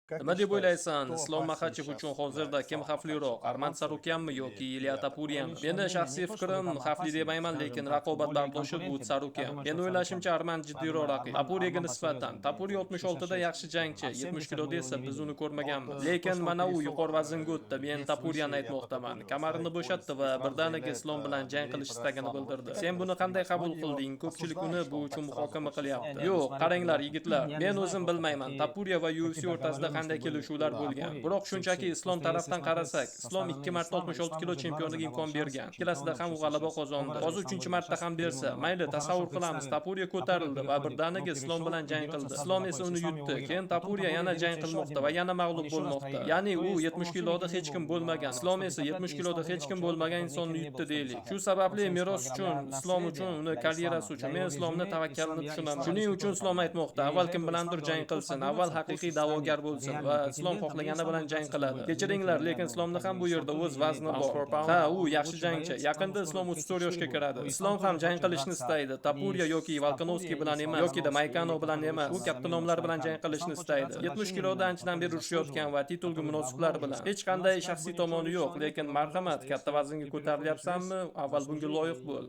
Nima deb o'ylaysan? Islom Maxachev uchun hozirda kim xavfliroq? Armand Sarukyanmi yoki Ilya Tapuryanmi? Meni shaxsiy fikrim xavfli demayman, lekin raqobat bardoshi bu Sarukyan. Men o'ylashimcha Armand jiddiyroq raqib. Tapuryaga nisbatan. Tapurya 66 da yaxshi jangchi, 70 kiloda esa biz uni ko'rmaganmiz. Lekin mana u yuqori vaznga o'tdi. Men Tapuryani aytmoqdaman. Kamarini bo'shatdi va birdaniga Islom bilan jang qilish istagini bildirdi. Sen buni qanday qabul qilding? Ko'pchilik uni bu uchun muhokama qilyapti. Yo'q, qaranglar yigitlar. Men o'zim bilmayman. Tapurya va UFC o'rtasida qanday kelishuvlar bo'lgan. Biroq shunchaki Islom tarafdan qarasak, Islom 2 marta 66 kilo chempionligiga imkon bergan. Ikkalasida ham u g'alaba qozondi. Hozir 3-marta ham bersa, mayli, tasavvur qilamiz. Tapurya ko'tarildi va birdaniga Islom bilan jang qildi. Islom esa uni yutdi. Keyin Tapurya yana jang qilmoqda va yana mag'lub bo'lmoqda. Ya'ni u 70 kiloda hech kim bo'lmagan. Islom esa 70 kiloda hech kim bo'lmagan insonni yutdi deylik. Shu sababli meros uchun, Islom uchun, uni karyerasi uchun men Islomni tavakkalini tushunaman. Shuning uchun Islom aytmoqda, avval kim bilandir jang qilsin, avval haqiqiy da'vogar bo'lsin va Islom xohlagani bilan jang qiladi. Kechiringlar, lekin Islomni ham bu yerda o'z vazni bor. Ha, u yaxshi jangchi. Yaqinda Islom 34 yoshga kiradi. Islom ham jang qilishni istaydi. Tapurya yoki Volkanovski bilan emas, yoki da Maykano bilan emas. U katta nomlar bilan jang qilishni istaydi. 70 kiloda anchadan beri urushayotgan va titulga munosiblar bilan. Hech qanday shaxsiy tomoni yo'q, lekin marhamat, katta vaznga ko'tarilyapsanmi? Avval bunga loyiq bo'l.